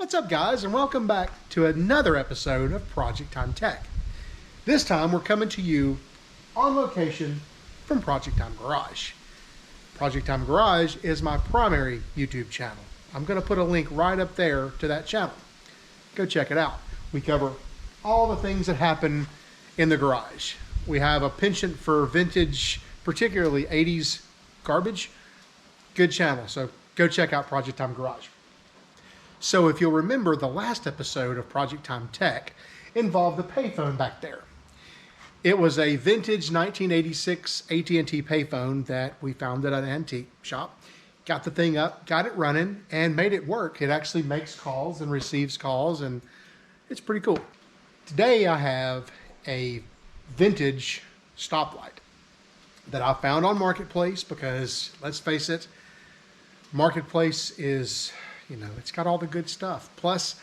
What's up, guys, and welcome back to another episode of Project Time Tech. This time we're coming to you on location from Project Time Garage. Project Time Garage is my primary YouTube channel. I'm going to put a link right up there to that channel. Go check it out. We cover all the things that happen in the garage. We have a penchant for vintage, particularly 80s garbage. Good channel, so go check out Project Time Garage. So if you'll remember, the last episode of Project Time Tech involved the payphone back there. It was a vintage 1986 AT&T payphone that we found at an antique shop. Got the thing up, got it running, and made it work. It actually makes calls and receives calls, and it's pretty cool. Today I have a vintage stoplight that I found on Marketplace because, let's face it, Marketplace is, it's got all the good stuff. Plus,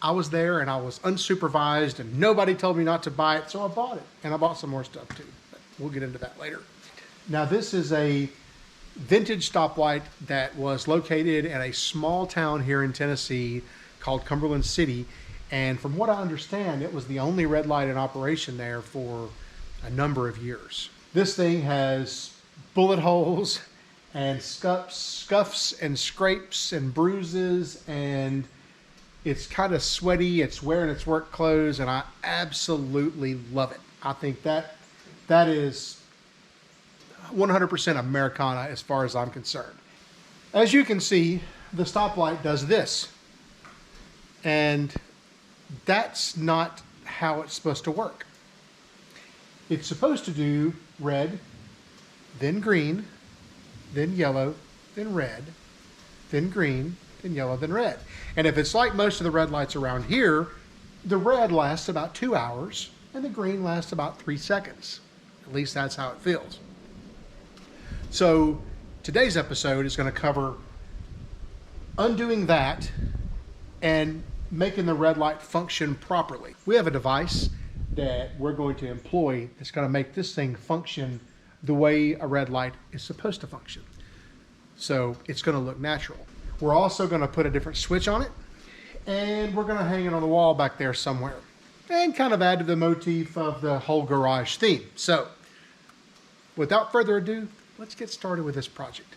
I was there and I was unsupervised and nobody told me not to buy it, so I bought it. And I bought some more stuff too, but we'll get into that later. Now, this is a vintage stoplight that was located in a small town here in Tennessee called Cumberland City. And from what I understand, it was the only red light in operation there for a number of years. This thing has bullet holes and scuffs and scrapes and bruises, and it's kind of sweaty. It's wearing its work clothes, and I absolutely love it. I think that is 100% Americana as far as I'm concerned. As you can see, the stoplight does this, and that's not how it's supposed to work. It's supposed to do red, then green, then yellow, then red, then green, then yellow, then red. And if it's like most of the red lights around here, the red lasts about 2 hours and the green lasts about 3 seconds. At least that's how it feels. So today's episode is going to cover undoing that and making the red light function properly. We have a device that we're going to employ that's going to make this thing function the way a red light is supposed to function. So it's going to look natural. We're also going to put a different switch on it, and we're going to hang it on the wall back there somewhere and kind of add to the motif of the whole garage theme. So without further ado, let's get started with this project.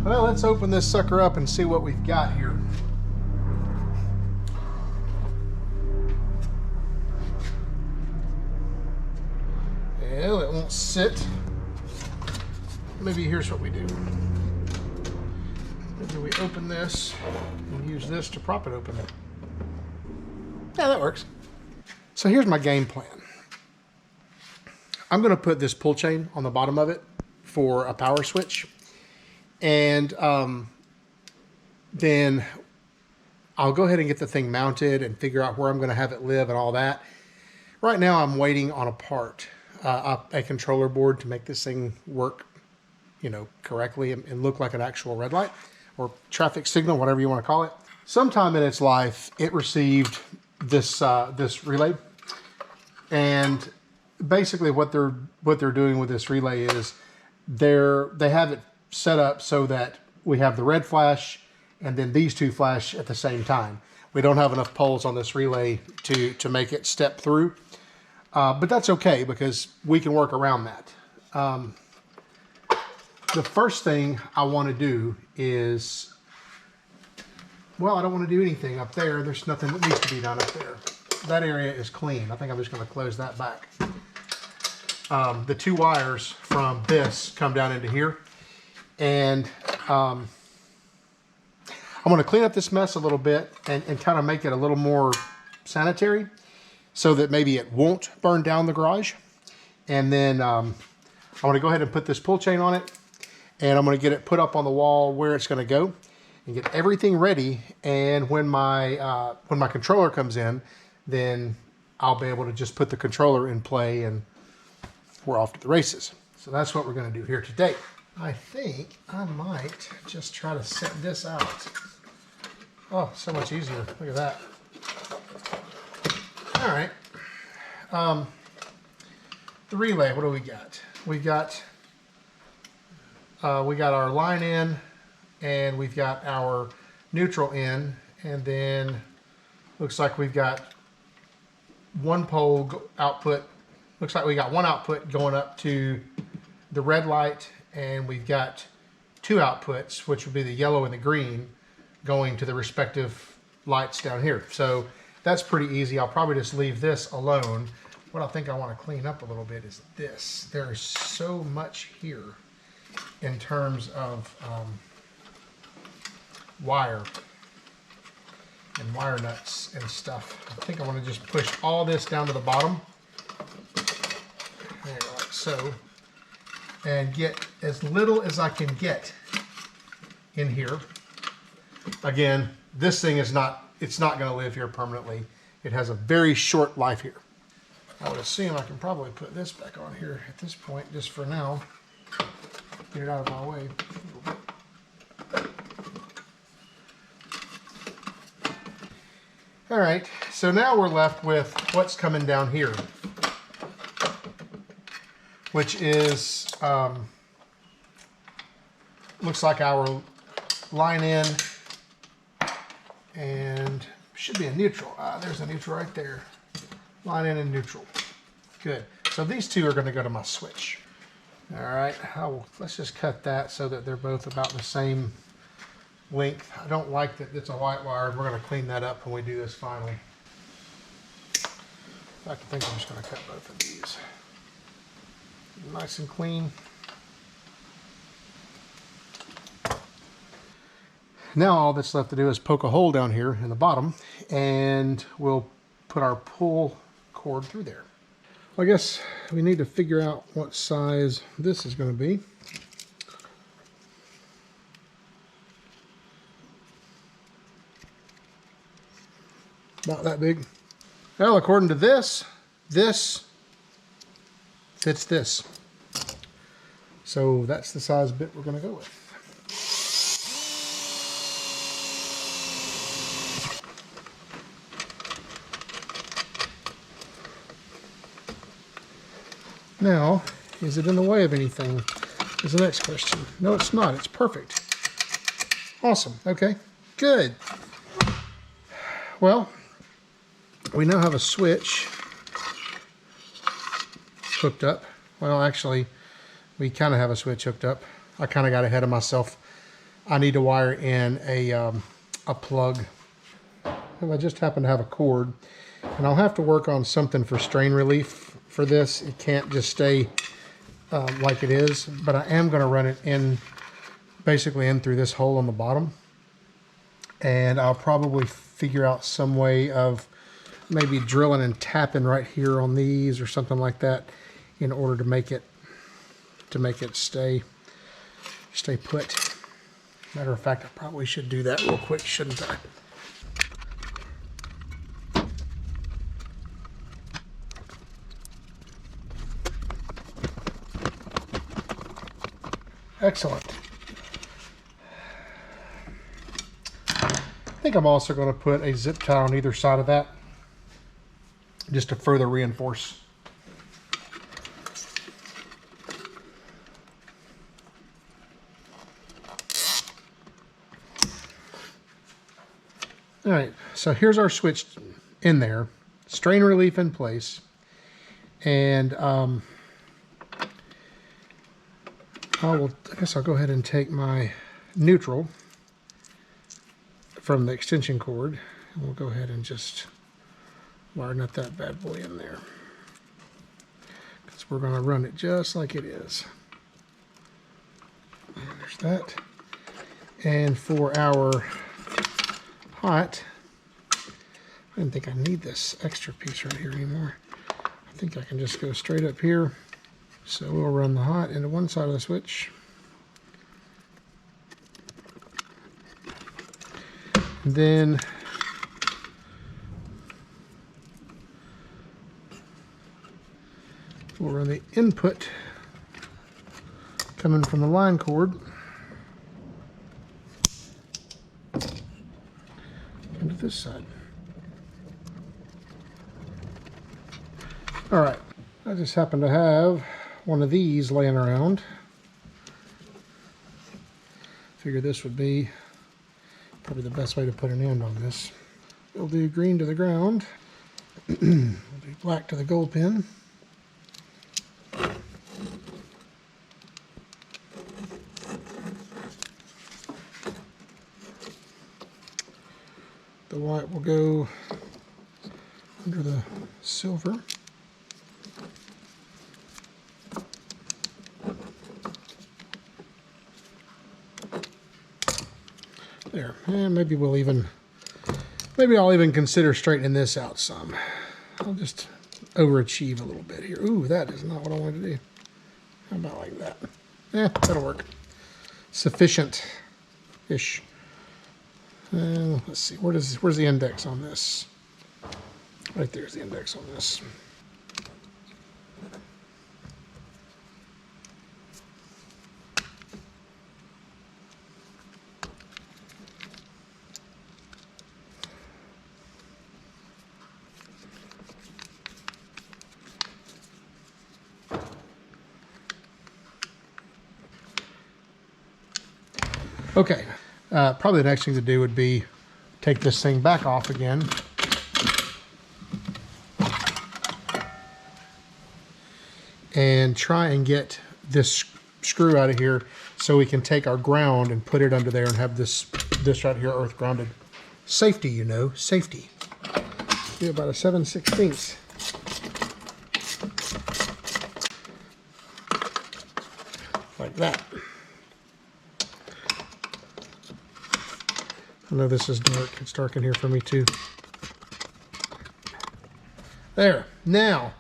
Well, let's open this sucker up and see what we've got here. Well, it won't sit. Maybe here's what we do. Maybe we open this and use this to prop it open. Yeah, that works. So here's my game plan. I'm going to put this pull chain on the bottom of it for a power switch. And then I'll go ahead and get the thing mounted and figure out where I'm going to have it live and all that. Right now I'm waiting on a part, a controller board to make this thing work correctly and look like an actual red light or traffic signal, whatever you want to call it. Sometime in its life, it received this relay, and basically what they're doing with this relay is they have it set up so that we have the red flash and then these two flash at the same time. We don't have enough poles on this relay to make it step through, but that's okay because we can work around that. The first thing I want to do is, well, I don't want to do anything up there. There's nothing that needs to be done up there. That area is clean. I think I'm just going to close that back. The two wires from this come down into here. And I'm going to clean up this mess a little bit and kind of make it a little more sanitary so that maybe it won't burn down the garage. And then I'm going to go ahead and put this pull chain on it. And I'm going to get it put up on the wall where it's going to go and get everything ready. And when my controller comes in, then I'll be able to just put the controller in play and we're off to the races. So that's what we're going to do here today. I think I might just try to set this out. Oh, so much easier. Look at that. All right. The relay, what do we got? We got our line in, and we've got our neutral in, and then Looks like we've got one pole output. Looks like we got one output going up to the red light, and we've got two outputs, which would be the yellow and the green, going to the respective lights down here. So that's pretty easy. I'll probably just leave this alone. What I think I want to clean up a little bit is this. There's so much here in terms of wire and wire nuts and stuff. I think I want to just push all this down to the bottom, there, like so, and get as little as I can get in here. Again, this thing is not, it's not going to live here permanently. It has a very short life here. I would assume I can probably put this back on here at this point, just for now. Get it out of my way. All right, so now we're left with what's coming down here, which is, looks like our line in, and should be a neutral. There's a neutral right there. Line in and neutral. Good. So these two are going to go to my switch. All right, let's just cut that so that they're both about the same length. I don't like that it's a white wire. We're going to clean that up when we do this finally. I think I'm just going to cut both of these. Nice and clean. Now all that's left to do is poke a hole down here in the bottom, and we'll put our pull cord through there. Well, I guess we need to figure out what size this is going to be. About that big. Well, according to this fits this. So that's the size bit we're going to go with. Now, is it in the way of anything? Is the next question. No, it's not. It's perfect. Awesome. Okay. Good. Well, we now have a switch hooked up. Well, actually, we kind of have a switch hooked up. I kind of got ahead of myself. I need to wire in a plug. And I just happen to have a cord. And I'll have to work on something for strain relief for this. It can't just stay like it is, but I am going to run it in, basically in through this hole on the bottom. And I'll probably figure out some way of maybe drilling and tapping right here on these or something like that in order to make it stay put. Matter of fact, I probably should do that real quick, shouldn't I? Excellent. I think I'm also going to put a zip tie on either side of that, just to further reinforce. All right, so here's our switch in there, strain relief in place, and I guess I'll go ahead and take my neutral from the extension cord, and we'll go ahead and just wire nut that bad boy in there, because we're going to run it just like it is. And there's that. And for our hot, I didn't think I need this extra piece right here anymore. I think I can just go straight up here. So we'll run the hot into one side of the switch. Then we'll run the input coming from the line cord into this side. All right, I just happen to have one of these laying around. Figure this would be probably the best way to put an end on this. We'll do green to the ground. We'll do black to the gold pin. The white will go under the silver. There, and maybe I'll even consider straightening this out some. I'll just overachieve a little bit here. Ooh, that is not what I wanted to do. How about like that? Yeah, that'll work. Sufficient-ish. Let's see, where's the index on this? Right there's the index on this. Okay, probably the next thing to do would be take this thing back off again. And try and get this screw out of here so we can take our ground and put it under there and have this right here earth grounded. Safety, you know, safety. Do about a 7/16. Like that. I know this is dark. It's dark in here for me too. There. Now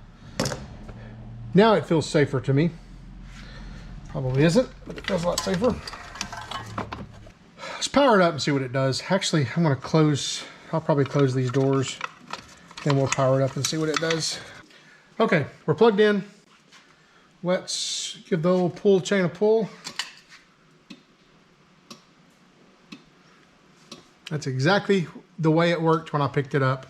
it feels safer to me. Probably isn't, but it feels a lot safer. Let's power it up and see what it does. Actually, I'll probably close these doors. Then we'll power it up and see what it does. Okay, we're plugged in. Let's give the old pull chain a pull. That's exactly the way it worked when I picked it up,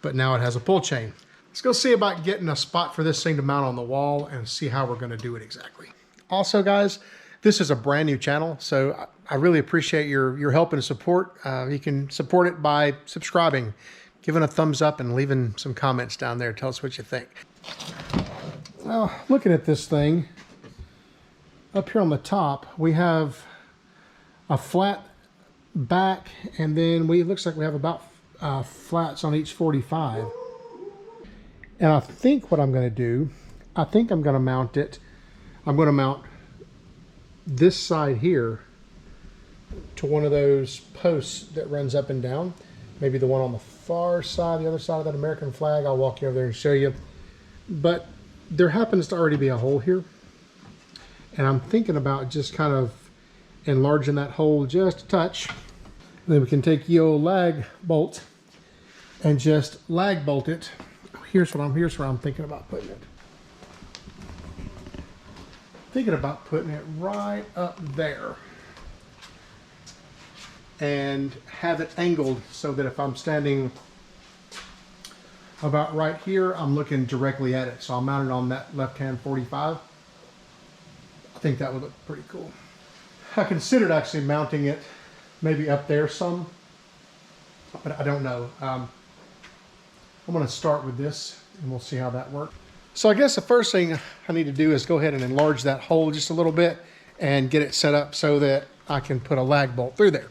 but now it has a pull chain. Let's go see about getting a spot for this thing to mount on the wall and see how we're gonna do it exactly. Also guys, this is a brand new channel, so I really appreciate your help and support. You can support it by subscribing, giving a thumbs up and leaving some comments down there. Tell us what you think. Well, looking at this thing, up here on the top, we have a flat back, and then it looks like we have about flats on each 45. And I think what I'm going to do, I'm going to mount this side here to one of those posts that runs up and down. Maybe the one on the far side, the other side of that American flag. I'll walk you over there and show you. But there happens to already be a hole here. And I'm thinking about just kind of enlarging that hole just a touch. Then we can take the old lag bolt and just lag bolt it. Here's where I'm thinking about putting it. Thinking about putting it right up there. And have it angled so that if I'm standing about right here, I'm looking directly at it. So I'll mount it on that left-hand 45. I think that would look pretty cool. I considered actually mounting it maybe up there some, but I don't know. I'm going to start with this and we'll see how that works. So I guess the first thing I need to do is go ahead and enlarge that hole just a little bit and get it set up so that I can put a lag bolt through there.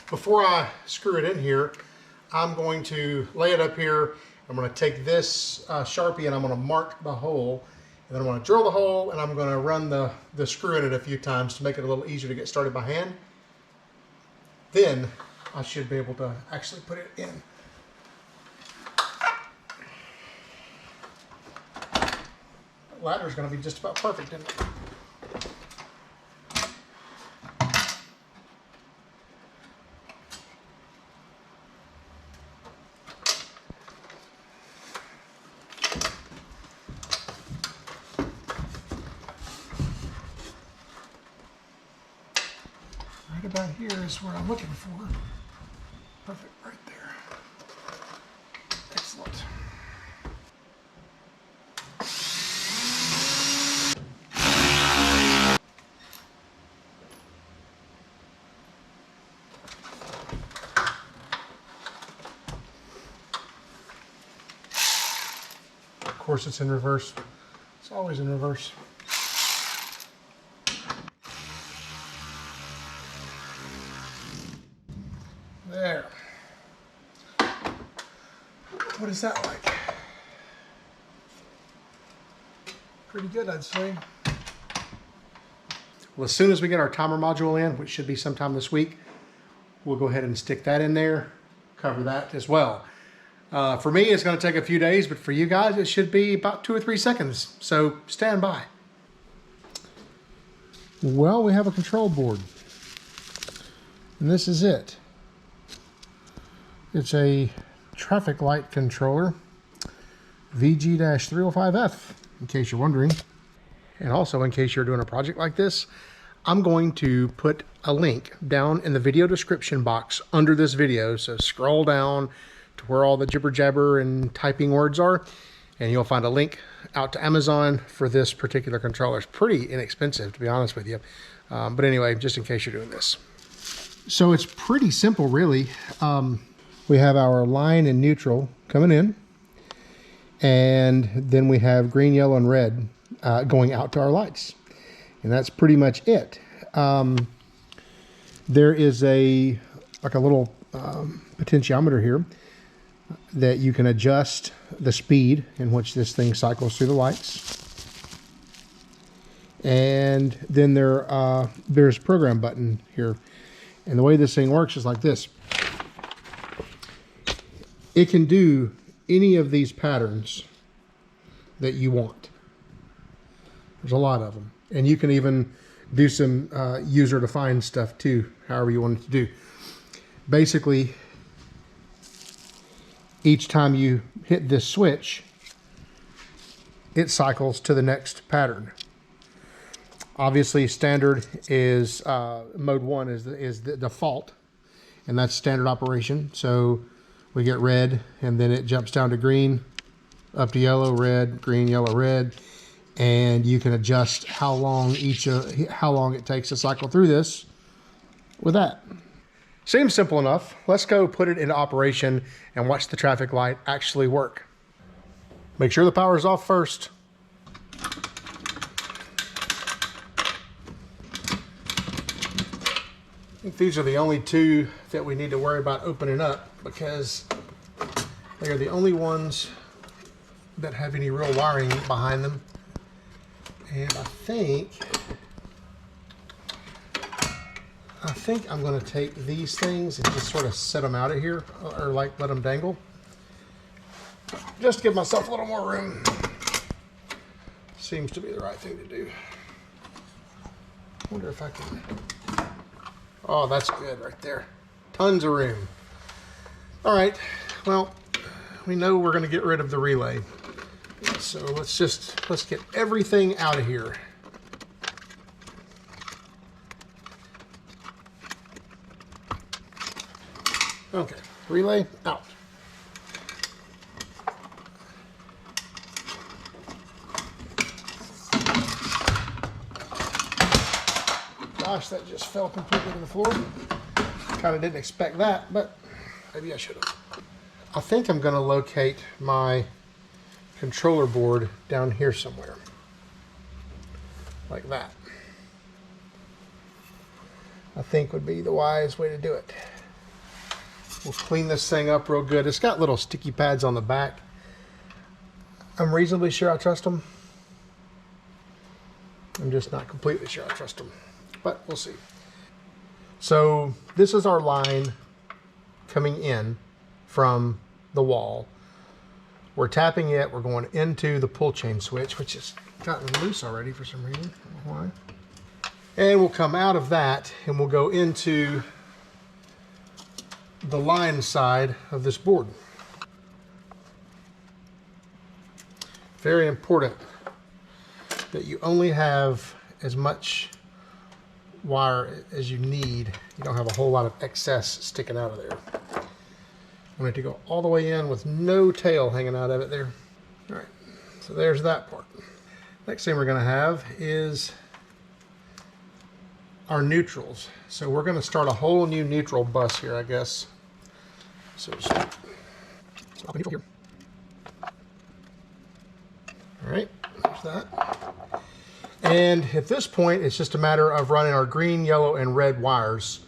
Before I screw it in here, I'm going to lay it up here. I'm going to take this Sharpie and I'm going to mark the hole. And then I'm going to drill the hole and I'm going to run the screw in it a few times to make it a little easier to get started by hand. Then I should be able to actually put it in. The ladder is going to be just about perfect, isn't it? Right about here is where I'm looking for. Perfect, right there. Excellent. course, it's in reverse. It's always in reverse. There. What is that like? Pretty good, I'd say. Well, as soon as we get our timer module in, which should be sometime this week, we'll go ahead and stick that in there, cover that as well. For me, it's going to take a few days, but for you guys, it should be about 2 or 3 seconds. So stand by. Well, we have a control board. And this is it. It's a traffic light controller, VG-305F, in case you're wondering. And also, in case you're doing a project like this, I'm going to put a link down in the video description box under this video. So scroll down to where all the jibber jabber and typing words are, and you'll find a link out to Amazon for this particular controller. It's pretty inexpensive, to be honest with you. But anyway, just in case you're doing this. So it's pretty simple, really. We have our line and neutral coming in, and then we have green, yellow, and red going out to our lights. And that's pretty much it. There is a little potentiometer here that you can adjust the speed in which this thing cycles through the lights. And then there's a program button here. And the way this thing works is like this. It can do any of these patterns that you want. There's a lot of them. And you can even do some user-defined stuff too, however you want it to do. Basically, each time you hit this switch, it cycles to the next pattern. Obviously, standard is mode 1 is the default, and that's standard operation. So we get red, and then it jumps down to green, up to yellow, red, green, yellow, red, and you can adjust how long it takes to cycle through this with that. Seems simple enough. Let's go put it into operation and watch the traffic light actually work. Make sure the power is off first. I think these are the only two that we need to worry about opening up, because they are the only ones that have any real wiring behind them. And I think I'm going to take these things and just sort of set them out of here, or like let them dangle, just to give myself a little more room. Seems to be the right thing to do. Wonder if I can. Oh, that's good right there. Tons of room. All right, well, we know we're going to get rid of the relay. So let's get everything out of here. Okay, relay out. Gosh, that just fell completely to the floor. Kind of didn't expect that, but maybe I should have. I think I'm going to locate my controller board down here somewhere, like that. I think would be the wise way to do it. We'll clean this thing up real good. It's got little sticky pads on the back. I'm reasonably sure I trust them. I'm just not completely sure I trust them, but we'll see. So this is our line coming in from the wall. We're tapping it. We're going into the pull chain switch, which has gotten loose already for some reason. I don't know why. And we'll come out of that and we'll go into the line side of this board. Very important that you only have as much wire as you need. You don't have a whole lot of excess sticking out of there. I want it to go all the way in with no tail hanging out of it there. All right, so there's that part. Next thing we're going to have is our neutrals. So we're going to start a whole new neutral bus here, I guess. So just stop the neutral here. right, there's that. And at this point, it's just a matter of running our green, yellow, and red wires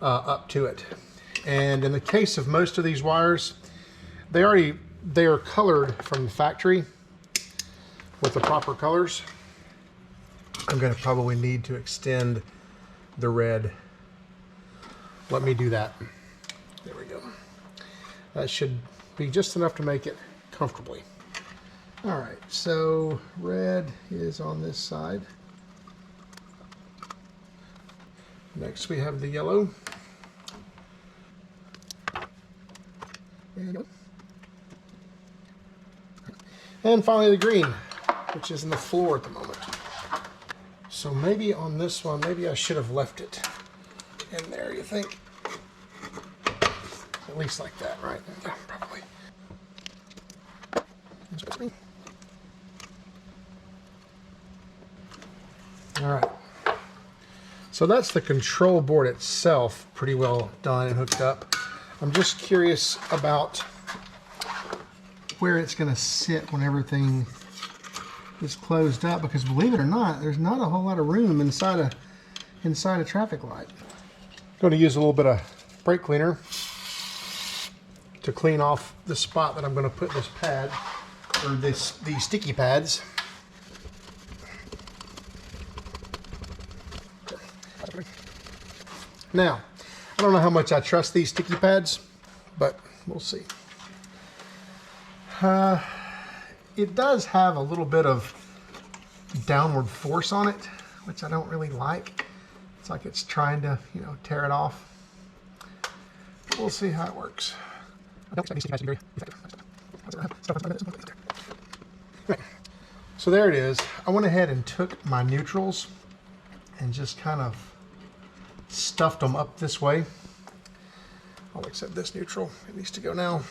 up to it. And in the case of most of these wires, they are colored from the factory with the proper colors. I'm going to probably need to extend the red. Let me do that. There we go. That should be just enough to make it comfortably. All right, so red is on this side. Next we have the yellow. And finally the green, which is in the floor at the moment. So maybe on this one, maybe I should have left it in there, you think? At least like that, right? Yeah, probably. All right. So that's the control board itself, pretty well done and hooked up. I'm just curious about where it's going to sit when everything is closed up, because believe it or not, there's not a whole lot of room inside a traffic light. I'm going to use a little bit of brake cleaner to clean off the spot that I'm going to put this pad, or these sticky pads. Now, I don't know how much I trust these sticky pads, but we'll see. It does have a little bit of downward force on it, which I don't really like. It's like it's trying to, you know, tear it off. But we'll see how it works. So there it is. I went ahead and took my neutrals and just kind of stuffed them up this way. I'll accept this neutral. It needs to go now.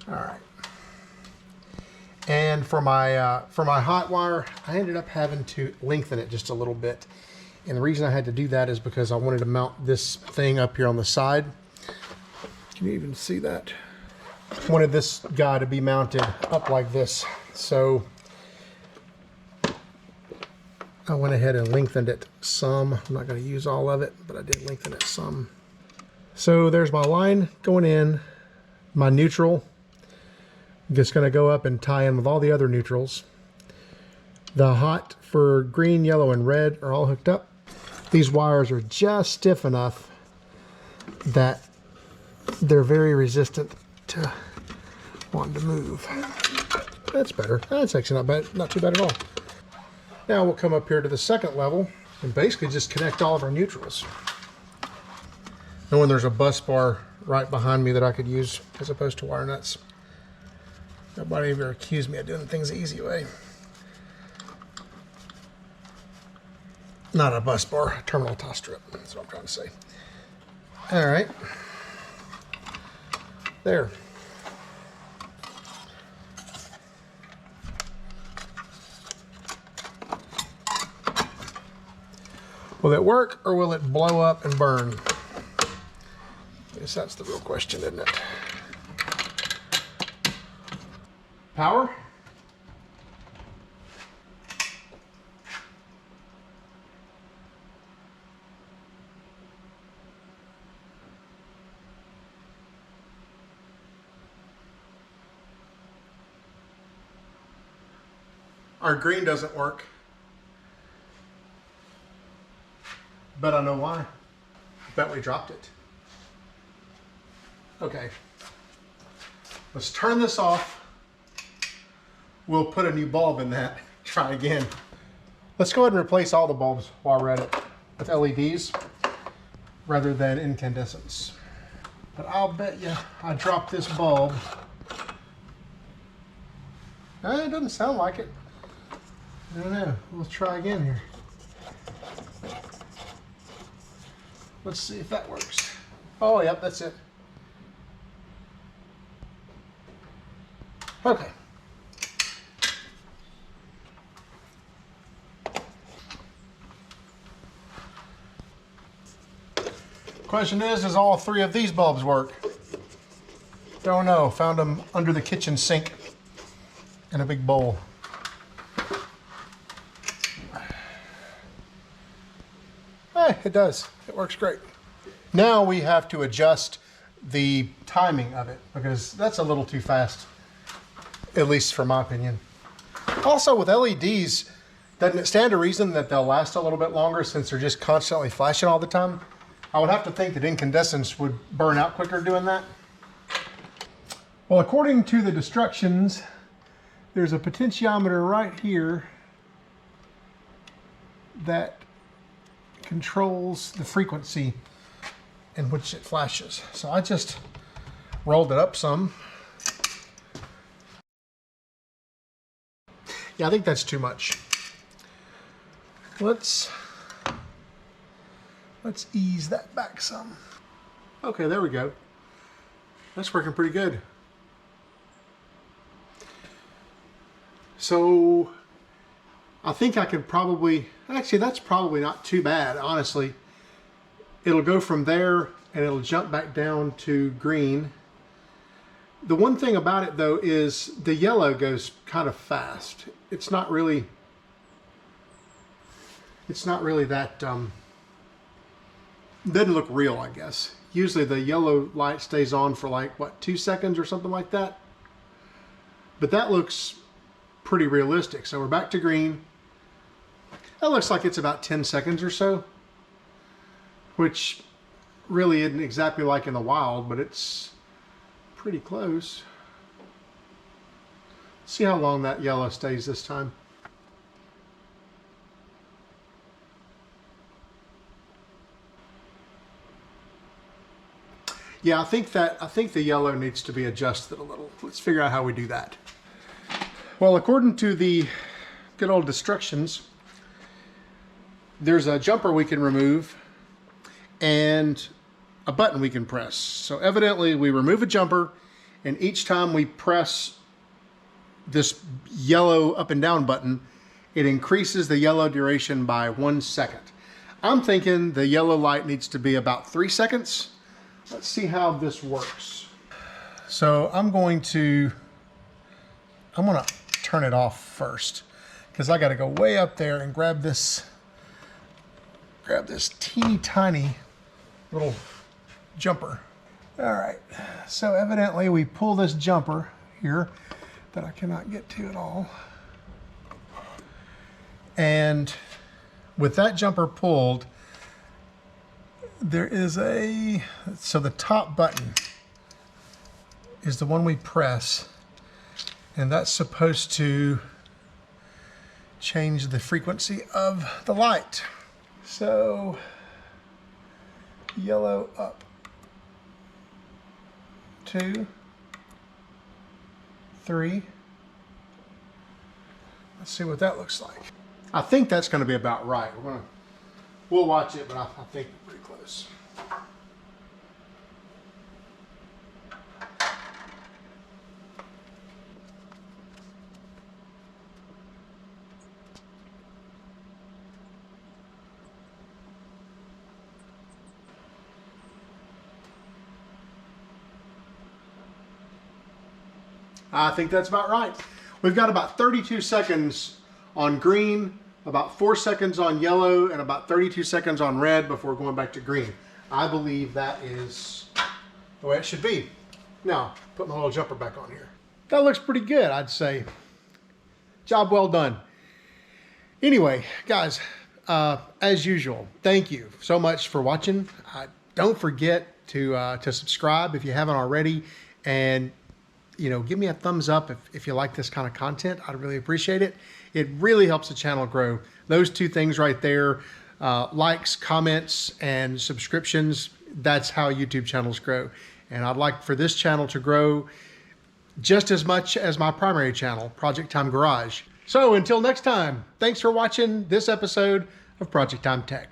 All right. And for my hot wire, I ended up having to lengthen it just a little bit. And the reason I had to do that is because I wanted to mount this thing up here on the side. Can you even see that? I wanted this guy to be mounted up like this. So I went ahead and lengthened it some. I'm not going to use all of it, but I did lengthen it some. So there's my line going in, my neutral. Just going to go up and tie in with all the other neutrals. The hot for green, yellow, and red are all hooked up. These wires are just stiff enough that they're very resistant to wanting to move. That's better. That's actually not bad, not too bad at all. Now we'll come up here to the second level and basically just connect all of our neutrals. Knowing there's a bus bar right behind me that I could use as opposed to wire nuts. Nobody ever accused me of doing things the easy way. Not a bus bar, a terminal tie strip. That's what I'm trying to say. All right. There. Will it work or will it blow up and burn? I guess that's the real question, isn't it? Power? Our green doesn't work. Bet I know why. Bet we dropped it. Okay. Let's turn this off. We'll put a new bulb in that. Try again. Let's go ahead and replace all the bulbs while we're at it with LEDs rather than incandescents. But I'll bet you I dropped this bulb. It doesn't sound like it. I don't know. We'll try again here. Let's see if that works. Oh, yep, that's it. Okay. Question is, does all three of these bulbs work? Don't know, found them under the kitchen sink in a big bowl. It does, it works great. Now we have to adjust the timing of it because that's a little too fast, at least for my opinion. Also with LEDs, doesn't it stand to reason that they'll last a little bit longer since they're just constantly flashing all the time? I would have to think that incandescents would burn out quicker doing that. Well, according to the instructions, there's a potentiometer right here that controls the frequency in which it flashes. So I just rolled it up some. Yeah, I think that's too much. Let's ease that back some. Okay, there we go. That's working pretty good. So I think I could probably, actually that's probably not too bad, honestly. It'll go from there and it'll jump back down to green. The one thing about it though is the yellow goes kind of fast. It's not really that, doesn't look real, I guess. Usually the yellow light stays on for like, what, 2 seconds or something like that? But that looks pretty realistic. So we're back to green. That looks like it's about 10 seconds or so, which really isn't exactly like in the wild, but it's pretty close. See how long that yellow stays this time. Yeah, I think the yellow needs to be adjusted a little. Let's figure out how we do that. Well, according to the good old instructions, there's a jumper we can remove and a button we can press. So evidently we remove a jumper, and each time we press this yellow up and down button, it increases the yellow duration by 1 second. I'm thinking the yellow light needs to be about 3 seconds. Let's see how this works. So I'm gonna turn it off first because I got to go way up there and grab this teeny tiny little jumper. All right, so evidently we pull this jumper here that I cannot get to at all. And with that jumper pulled, there is so the top button is the one we press, and that's supposed to change the frequency of the light. So yellow up, 2, 3. Let's see what that looks like. I think that's going to be about right. We'll watch it, but I think we're pretty close. I think that's about right. We've got about 32 seconds on green, about 4 seconds on yellow, and about 32 seconds on red before going back to green. I believe that is the way it should be. Now, put my little jumper back on here. That looks pretty good, I'd say. Job well done. Anyway, guys, as usual, thank you so much for watching. Don't forget to subscribe if you haven't already, and give me a thumbs up if you like this kind of content. I'd really appreciate it. It really helps the channel grow. Those two things right there, likes, comments, and subscriptions, that's how YouTube channels grow. And I'd like for this channel to grow just as much as my primary channel, Project Time Garage. So until next time, thanks for watching this episode of Project Time Tech.